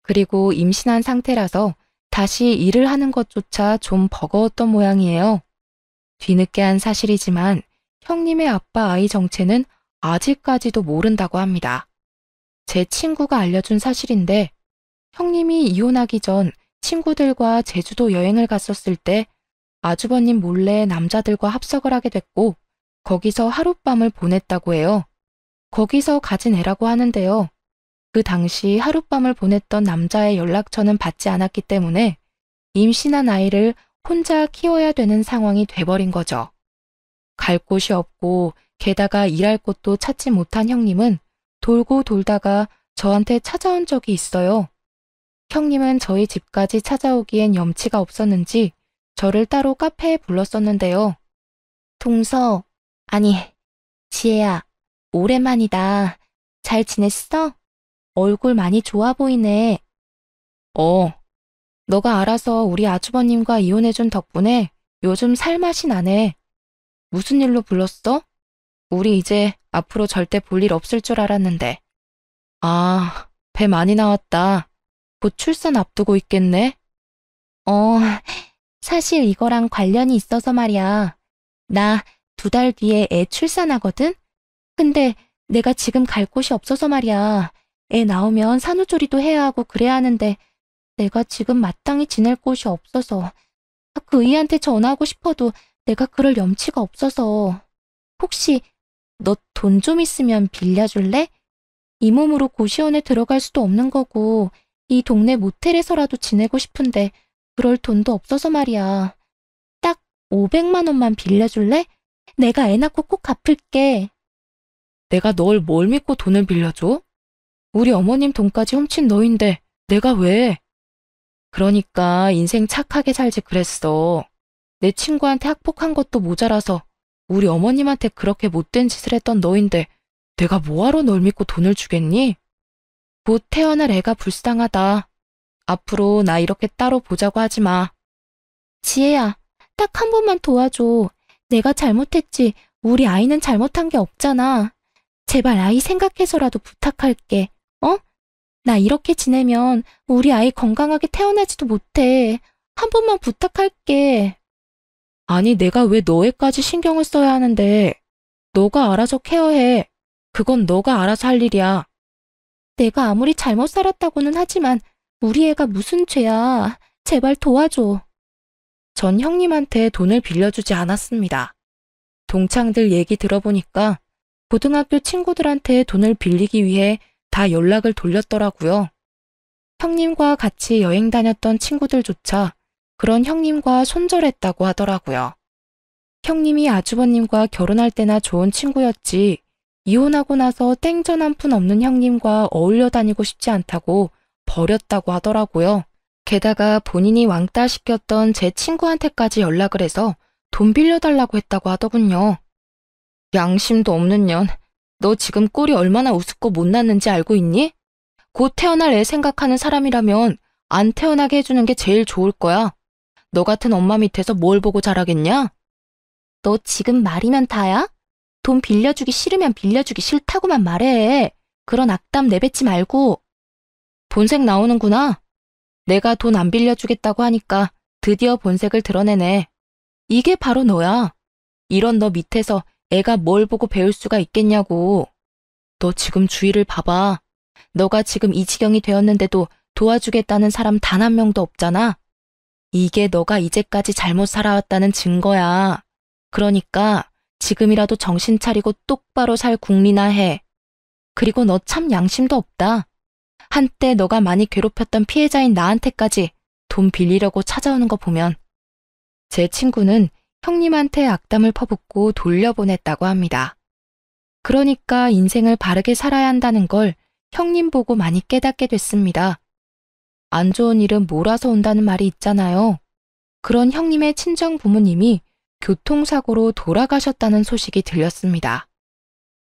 그리고 임신한 상태라서 다시 일을 하는 것조차 좀 버거웠던 모양이에요. 뒤늦게 한 사실이지만 형님의 아빠 아이 정체는 아직까지도 모른다고 합니다. 제 친구가 알려준 사실인데 형님이 이혼하기 전 친구들과 제주도 여행을 갔었을 때 아주버님 몰래 남자들과 합석을 하게 됐고 거기서 하룻밤을 보냈다고 해요. 거기서 가진 애라고 하는데요. 그 당시 하룻밤을 보냈던 남자의 연락처는 받지 않았기 때문에 임신한 아이를 혼자 키워야 되는 상황이 돼버린 거죠. 갈 곳이 없고 게다가 일할 곳도 찾지 못한 형님은 돌고 돌다가 저한테 찾아온 적이 있어요. 형님은 저희 집까지 찾아오기엔 염치가 없었는지 저를 따로 카페에 불렀었는데요. 동서, 아니, 지혜야, 오랜만이다. 잘 지냈어? 얼굴 많이 좋아 보이네. 너가 알아서 우리 아주버님과 이혼해준 덕분에 요즘 살맛이 나네. 무슨 일로 불렀어? 우리 이제 앞으로 절대 볼 일 없을 줄 알았는데. 아, 배 많이 나왔다. 곧 출산 앞두고 있겠네? 사실 이거랑 관련이 있어서 말이야. 나 2달 뒤에 애 출산하거든? 근데 내가 지금 갈 곳이 없어서 말이야. 애 나오면 산후조리도 해야 하고 그래야 하는데 내가 지금 마땅히 지낼 곳이 없어서 그 의한테 전화하고 싶어도 내가 그럴 염치가 없어서 혹시 너 돈 좀 있으면 빌려줄래? 이 몸으로 고시원에 들어갈 수도 없는 거고 이 동네 모텔에서라도 지내고 싶은데 그럴 돈도 없어서 말이야. 딱 500만 원만 빌려줄래? 내가 애 낳고 꼭 갚을게. 내가 널 뭘 믿고 돈을 빌려줘? 우리 어머님 돈까지 훔친 너인데 내가 왜? 그러니까 인생 착하게 살지 그랬어. 내 친구한테 학폭한 것도 모자라서 우리 어머님한테 그렇게 못된 짓을 했던 너인데 내가 뭐하러 널 믿고 돈을 주겠니? 곧 태어날 애가 불쌍하다. 앞으로 나 이렇게 따로 보자고 하지 마. 지혜야, 딱 한 번만 도와줘. 내가 잘못했지. 우리 아이는 잘못한 게 없잖아. 제발 아이 생각해서라도 부탁할게. 어? 나 이렇게 지내면 우리 아이 건강하게 태어나지도 못해. 한 번만 부탁할게. 아니, 내가 왜 너애까지 신경을 써야 하는데. 너가 알아서 케어해. 그건 너가 알아서 할 일이야. 내가 아무리 잘못 살았다고는 하지만 우리 애가 무슨 죄야. 제발 도와줘. 전 형님한테 돈을 빌려주지 않았습니다. 동창들 얘기 들어보니까 고등학교 친구들한테 돈을 빌리기 위해 다 연락을 돌렸더라고요. 형님과 같이 여행 다녔던 친구들조차 그런 형님과 손절했다고 하더라고요. 형님이 아주버님과 결혼할 때나 좋은 친구였지 이혼하고 나서 땡전 한 푼 없는 형님과 어울려 다니고 싶지 않다고 버렸다고 하더라고요. 게다가 본인이 왕따 시켰던 제 친구한테까지 연락을 해서 돈 빌려달라고 했다고 하더군요. 양심도 없는 년, 너 지금 꼴이 얼마나 우습고 못났는지 알고 있니? 곧 태어날 애 생각하는 사람이라면 안 태어나게 해주는 게 제일 좋을 거야. 너 같은 엄마 밑에서 뭘 보고 자라겠냐? 너 지금 말이면 다야? 돈 빌려주기 싫으면 빌려주기 싫다고만 말해. 그런 악담 내뱉지 말고. 본색 나오는구나. 내가 돈 안 빌려주겠다고 하니까 드디어 본색을 드러내네. 이게 바로 너야. 이런 너 밑에서 애가 뭘 보고 배울 수가 있겠냐고. 너 지금 주위를 봐봐. 너가 지금 이 지경이 되었는데도 도와주겠다는 사람 단 한 명도 없잖아. 이게 너가 이제까지 잘못 살아왔다는 증거야. 그러니까 지금이라도 정신 차리고 똑바로 살 궁리나 해. 그리고 너 참 양심도 없다. 한때 너가 많이 괴롭혔던 피해자인 나한테까지 돈 빌리려고 찾아오는 거 보면. 제 친구는 형님한테 악담을 퍼붓고 돌려보냈다고 합니다. 그러니까 인생을 바르게 살아야 한다는 걸 형님 보고 많이 깨닫게 됐습니다. 안 좋은 일은 몰아서 온다는 말이 있잖아요. 그런 형님의 친정 부모님이 교통사고로 돌아가셨다는 소식이 들렸습니다.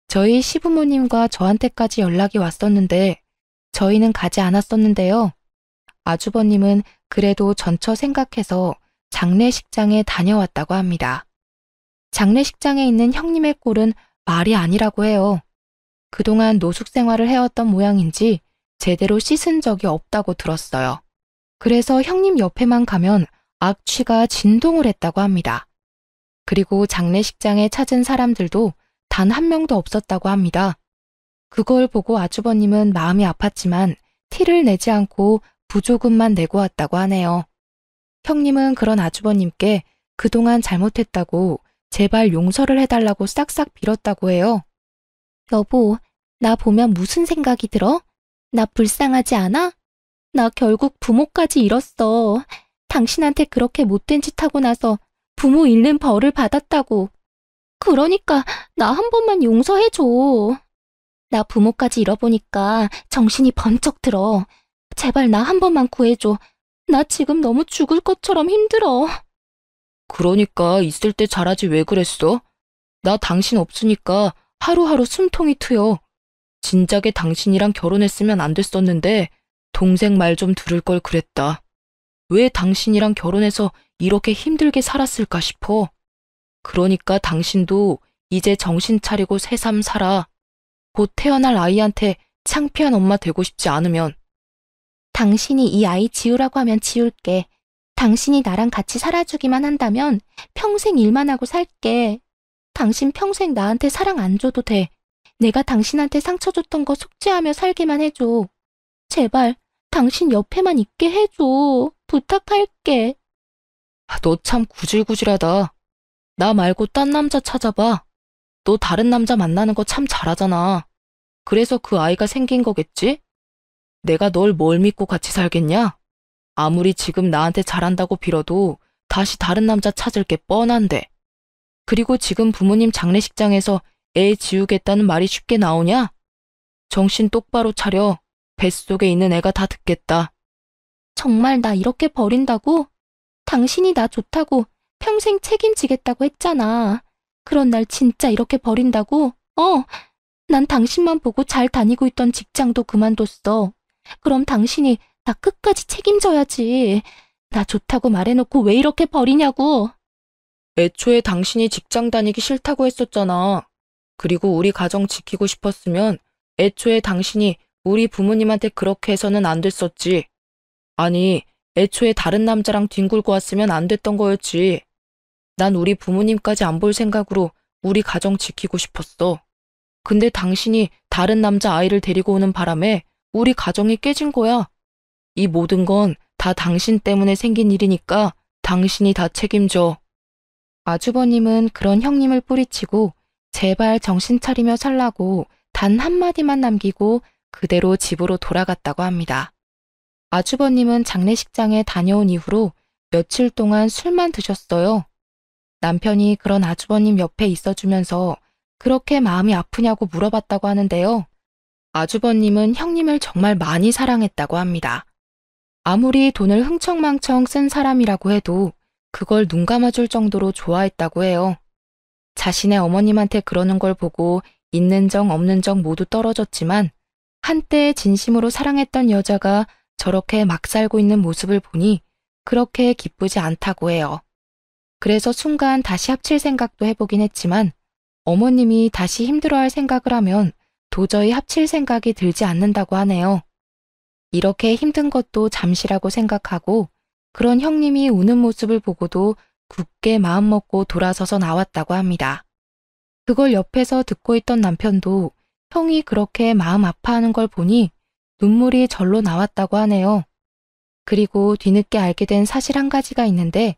저희 시부모님과 저한테까지 연락이 왔었는데 저희는 가지 않았었는데요. 아주버님은 그래도 전처 생각해서 장례식장에 다녀왔다고 합니다. 장례식장에 있는 형님의 꼴은 말이 아니라고 해요. 그동안 노숙 생활을 해왔던 모양인지 제대로 씻은 적이 없다고 들었어요. 그래서 형님 옆에만 가면 악취가 진동을 했다고 합니다. 그리고 장례식장에 찾은 사람들도 단 한 명도 없었다고 합니다. 그걸 보고 아주버님은 마음이 아팠지만 티를 내지 않고 부조금만 내고 왔다고 하네요. 형님은 그런 아주버님께 그동안 잘못했다고 제발 용서를 해달라고 싹싹 빌었다고 해요. 여보, 나 보면 무슨 생각이 들어? 나 불쌍하지 않아? 나 결국 부모까지 잃었어. 당신한테 그렇게 못된 짓 하고 나서 부모 잃는 벌을 받았다고. 그러니까 나 한 번만 용서해줘. 나 부모까지 잃어보니까 정신이 번쩍 들어. 제발 나 한 번만 구해줘. 나 지금 너무 죽을 것처럼 힘들어. 그러니까 있을 때 잘하지 왜 그랬어? 나 당신 없으니까 하루하루 숨통이 트여. 진작에 당신이랑 결혼했으면 안 됐었는데 동생 말 좀 들을 걸 그랬다. 왜 당신이랑 결혼해서 이렇게 힘들게 살았을까 싶어. 그러니까 당신도 이제 정신 차리고 새삼 살아. 곧 태어날 아이한테 창피한 엄마 되고 싶지 않으면. 당신이 이 아이 지우라고 하면 지울게. 당신이 나랑 같이 살아주기만 한다면 평생 일만 하고 살게. 당신 평생 나한테 사랑 안 줘도 돼. 내가 당신한테 상처 줬던 거 속죄하며 살기만 해줘. 제발 당신 옆에만 있게 해줘. 부탁할게. 너 참 구질구질하다. 나 말고 딴 남자 찾아봐. 너 다른 남자 만나는 거 참 잘하잖아. 그래서 그 아이가 생긴 거겠지? 내가 널 뭘 믿고 같이 살겠냐? 아무리 지금 나한테 잘한다고 빌어도 다시 다른 남자 찾을 게 뻔한데. 그리고 지금 부모님 장례식장에서 애 지우겠다는 말이 쉽게 나오냐? 정신 똑바로 차려. 뱃속에 있는 애가 다 듣겠다. 정말 나 이렇게 버린다고? 당신이 나 좋다고 평생 책임지겠다고 했잖아. 그런 날 진짜 이렇게 버린다고? 난 당신만 보고 잘 다니고 있던 직장도 그만뒀어. 그럼 당신이 나 끝까지 책임져야지. 나 좋다고 말해놓고 왜 이렇게 버리냐고. 애초에 당신이 직장 다니기 싫다고 했었잖아. 그리고 우리 가정 지키고 싶었으면 애초에 당신이 우리 부모님한테 그렇게 해서는 안 됐었지. 아니, 애초에 다른 남자랑 뒹굴고 왔으면 안 됐던 거였지. 난 우리 부모님까지 안 볼 생각으로 우리 가정 지키고 싶었어. 근데 당신이 다른 남자 아이를 데리고 오는 바람에 우리 가정이 깨진 거야. 이 모든 건 다 당신 때문에 생긴 일이니까 당신이 다 책임져. 아주버님은 그런 형님을 뿌리치고 제발 정신 차리며 살라고 단 한마디만 남기고 그대로 집으로 돌아갔다고 합니다. 아주버님은 장례식장에 다녀온 이후로 며칠 동안 술만 드셨어요. 남편이 그런 아주버님 옆에 있어주면서 그렇게 마음이 아프냐고 물어봤다고 하는데요. 아주버님은 형님을 정말 많이 사랑했다고 합니다. 아무리 돈을 흥청망청 쓴 사람이라고 해도 그걸 눈 감아줄 정도로 좋아했다고 해요. 자신의 어머님한테 그러는 걸 보고 있는 정 없는 정 모두 떨어졌지만 한때 진심으로 사랑했던 여자가 저렇게 막 살고 있는 모습을 보니 그렇게 기쁘지 않다고 해요. 그래서 순간 다시 합칠 생각도 해보긴 했지만 어머님이 다시 힘들어할 생각을 하면 도저히 합칠 생각이 들지 않는다고 하네요. 이렇게 힘든 것도 잠시라고 생각하고 그런 형님이 우는 모습을 보고도 굳게 마음먹고 돌아서서 나왔다고 합니다. 그걸 옆에서 듣고 있던 남편도 형이 그렇게 마음 아파하는 걸 보니 눈물이 절로 나왔다고 하네요. 그리고 뒤늦게 알게 된 사실 한 가지가 있는데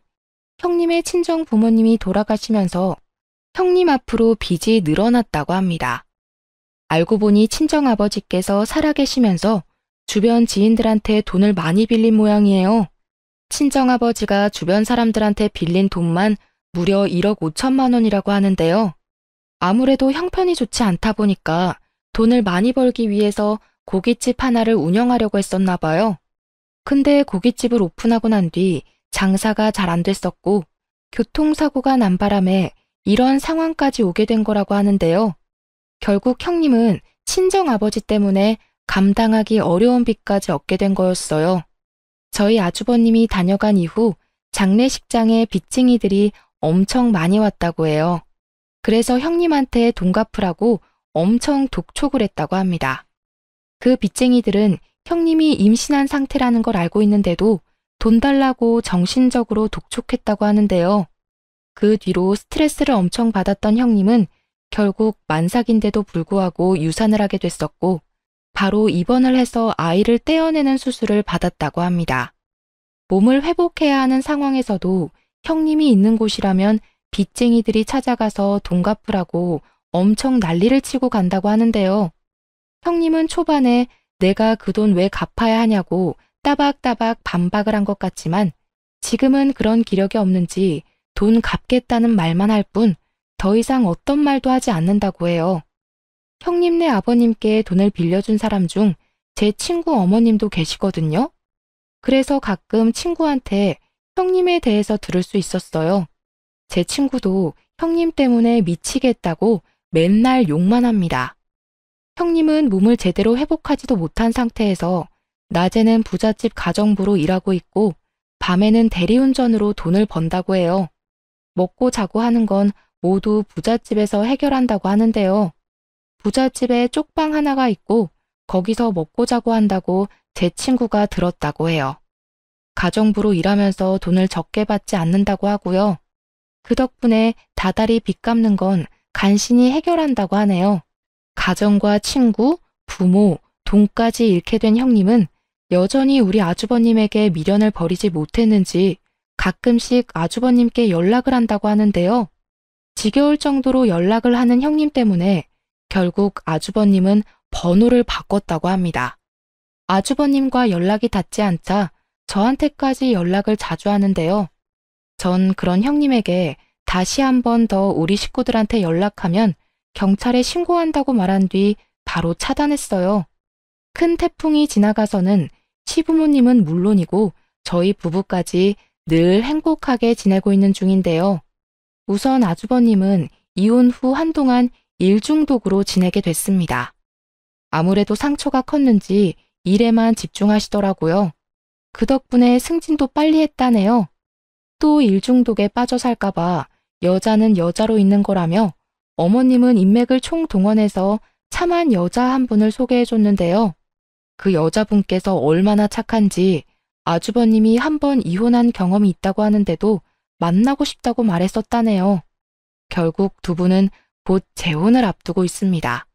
형님의 친정 부모님이 돌아가시면서 형님 앞으로 빚이 늘어났다고 합니다. 알고 보니 친정아버지께서 살아계시면서 주변 지인들한테 돈을 많이 빌린 모양이에요. 친정아버지가 주변 사람들한테 빌린 돈만 무려 1억 5천만 원이라고 하는데요. 아무래도 형편이 좋지 않다 보니까 돈을 많이 벌기 위해서 고깃집 하나를 운영하려고 했었나 봐요. 근데 고깃집을 오픈하고 난 뒤 장사가 잘 안 됐었고 교통사고가 난 바람에 이런 상황까지 오게 된 거라고 하는데요. 결국 형님은 친정아버지 때문에 감당하기 어려운 빚까지 얻게 된 거였어요. 저희 아주버님이 다녀간 이후 장례식장에 빚쟁이들이 엄청 많이 왔다고 해요. 그래서 형님한테 돈 갚으라고 엄청 독촉을 했다고 합니다. 그 빚쟁이들은 형님이 임신한 상태라는 걸 알고 있는데도 돈 달라고 정신적으로 독촉했다고 하는데요. 그 뒤로 스트레스를 엄청 받았던 형님은 결국 만삭인데도 불구하고 유산을 하게 됐었고 바로 입원을 해서 아이를 떼어내는 수술을 받았다고 합니다. 몸을 회복해야 하는 상황에서도 형님이 있는 곳이라면 빚쟁이들이 찾아가서 돈 갚으라고 엄청 난리를 치고 간다고 하는데요. 형님은 초반에 내가 그 돈 왜 갚아야 하냐고 따박따박 반박을 한 것 같지만 지금은 그런 기력이 없는지 돈 갚겠다는 말만 할 뿐 더 이상 어떤 말도 하지 않는다고 해요. 형님네 아버님께 돈을 빌려준 사람 중 제 친구 어머님도 계시거든요. 그래서 가끔 친구한테 형님에 대해서 들을 수 있었어요. 제 친구도 형님 때문에 미치겠다고 맨날 욕만 합니다. 형님은 몸을 제대로 회복하지도 못한 상태에서 낮에는 부잣집 가정부로 일하고 있고 밤에는 대리운전으로 돈을 번다고 해요. 먹고 자고 하는 건 모두 부잣집에서 해결한다고 하는데요. 부잣집에 쪽방 하나가 있고 거기서 먹고 자고 한다고 제 친구가 들었다고 해요. 가정부로 일하면서 돈을 적게 받지 않는다고 하고요. 그 덕분에 다달이 빚 갚는 건 간신히 해결한다고 하네요. 가정과 친구, 부모, 돈까지 잃게 된 형님은 여전히 우리 아주버님에게 미련을 버리지 못했는지 가끔씩 아주버님께 연락을 한다고 하는데요. 지겨울 정도로 연락을 하는 형님 때문에 결국 아주버님은 번호를 바꿨다고 합니다. 아주버님과 연락이 닿지 않자 저한테까지 연락을 자주 하는데요. 전 그런 형님에게 다시 한 번 더 우리 식구들한테 연락하면 경찰에 신고한다고 말한 뒤 바로 차단했어요. 큰 태풍이 지나가서는 시부모님은 물론이고 저희 부부까지 늘 행복하게 지내고 있는 중인데요. 우선 아주버님은 이혼 후 한동안 일중독으로 지내게 됐습니다. 아무래도 상처가 컸는지 일에만 집중하시더라고요. 그 덕분에 승진도 빨리 했다네요. 또 일중독에 빠져 살까봐 여자는 여자로 있는 거라며 어머님은 인맥을 총동원해서 참한 여자 한 분을 소개해 줬는데요. 그 여자분께서 얼마나 착한지 아주버님이 한 번 이혼한 경험이 있다고 하는데도 만나고 싶다고 말했었다네요. 결국 두 분은 곧 재혼을 앞두고 있습니다.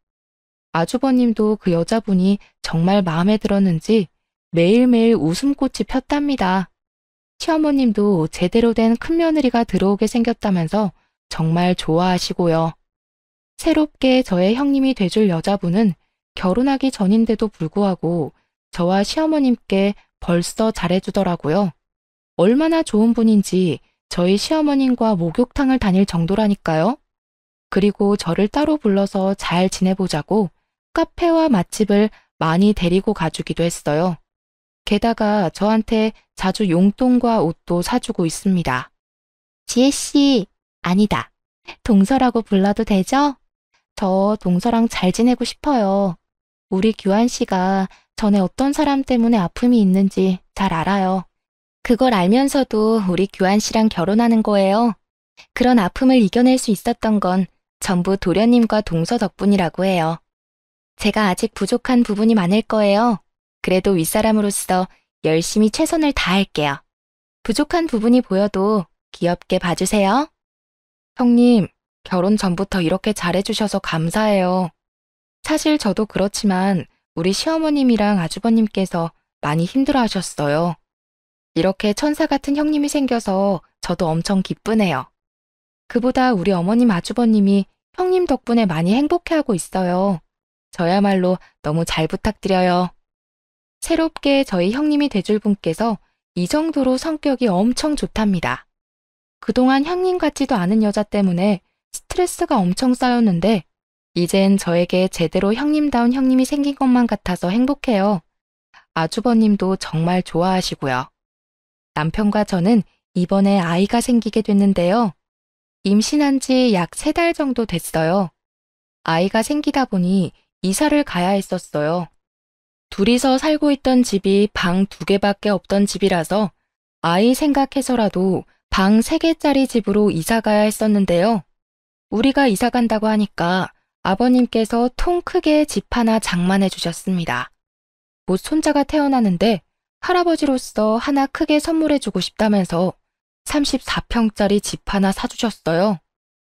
아주버님도 그 여자분이 정말 마음에 들었는지 매일매일 웃음꽃이 폈답니다. 시어머님도 제대로 된 큰며느리가 들어오게 생겼다면서 정말 좋아하시고요. 새롭게 저의 형님이 돼줄 여자분은 결혼하기 전인데도 불구하고 저와 시어머님께 벌써 잘해주더라고요. 얼마나 좋은 분인지 저희 시어머님과 목욕탕을 다닐 정도라니까요. 그리고 저를 따로 불러서 잘 지내보자고 카페와 맛집을 많이 데리고 가주기도 했어요. 게다가 저한테 자주 용돈과 옷도 사주고 있습니다. 지혜씨, 아니다. 동서라고 불러도 되죠? 저 동서랑 잘 지내고 싶어요. 우리 규환씨가 전에 어떤 사람 때문에 아픔이 있는지 잘 알아요. 그걸 알면서도 우리 규환씨랑 결혼하는 거예요. 그런 아픔을 이겨낼 수 있었던 건 전부 도련님과 동서 덕분이라고 해요. 제가 아직 부족한 부분이 많을 거예요. 그래도 윗사람으로서 열심히 최선을 다할게요. 부족한 부분이 보여도 귀엽게 봐주세요. 형님, 결혼 전부터 이렇게 잘해주셔서 감사해요. 사실 저도 그렇지만 우리 시어머님이랑 아주버님께서 많이 힘들어하셨어요. 이렇게 천사 같은 형님이 생겨서 저도 엄청 기쁘네요. 그보다 우리 어머님 아주버님이 형님 덕분에 많이 행복해하고 있어요. 저야말로 너무 잘 부탁드려요. 새롭게 저희 형님이 돼줄 분께서 이 정도로 성격이 엄청 좋답니다. 그동안 형님 같지도 않은 여자 때문에 스트레스가 엄청 쌓였는데 이젠 저에게 제대로 형님다운 형님이 생긴 것만 같아서 행복해요. 아주버님도 정말 좋아하시고요. 남편과 저는 이번에 아이가 생기게 됐는데요. 임신한 지 약 3달 정도 됐어요. 아이가 생기다 보니 이사를 가야 했었어요. 둘이서 살고 있던 집이 방 2개밖에 없던 집이라서 아이 생각해서라도 방 3개짜리 집으로 이사 가야 했었는데요. 우리가 이사 간다고 하니까 아버님께서 통 크게 집 하나 장만해 주셨습니다. 곧 손자가 태어나는데 할아버지로서 하나 크게 선물해 주고 싶다면서 34평짜리 집 하나 사주셨어요.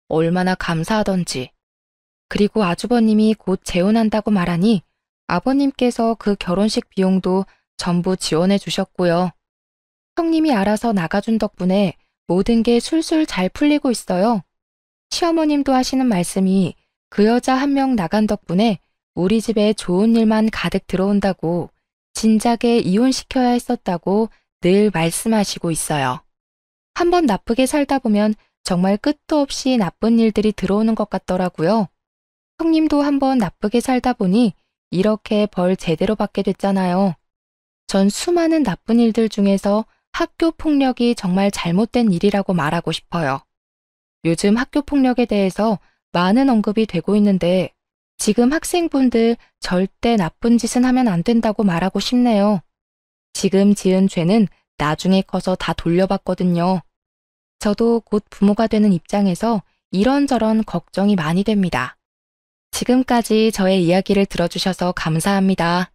얼마나 감사하던지. 그리고 아주버님이 곧 재혼한다고 말하니 아버님께서 그 결혼식 비용도 전부 지원해 주셨고요. 형님이 알아서 나가준 덕분에 모든 게 술술 잘 풀리고 있어요. 시어머님도 하시는 말씀이 그 여자 한 명 나간 덕분에 우리 집에 좋은 일만 가득 들어온다고 진작에 이혼시켜야 했었다고 늘 말씀하시고 있어요. 한번 나쁘게 살다 보면 정말 끝도 없이 나쁜 일들이 들어오는 것 같더라고요. 형님도 한번 나쁘게 살다 보니 이렇게 벌 제대로 받게 됐잖아요. 전 수많은 나쁜 일들 중에서 학교 폭력이 정말 잘못된 일이라고 말하고 싶어요. 요즘 학교 폭력에 대해서 많은 언급이 되고 있는데 지금 학생분들 절대 나쁜 짓은 하면 안 된다고 말하고 싶네요. 지금 지은 죄는 나중에 커서 다 돌려받거든요. 저도 곧 부모가 되는 입장에서 이런저런 걱정이 많이 됩니다. 지금까지 저의 이야기를 들어주셔서 감사합니다.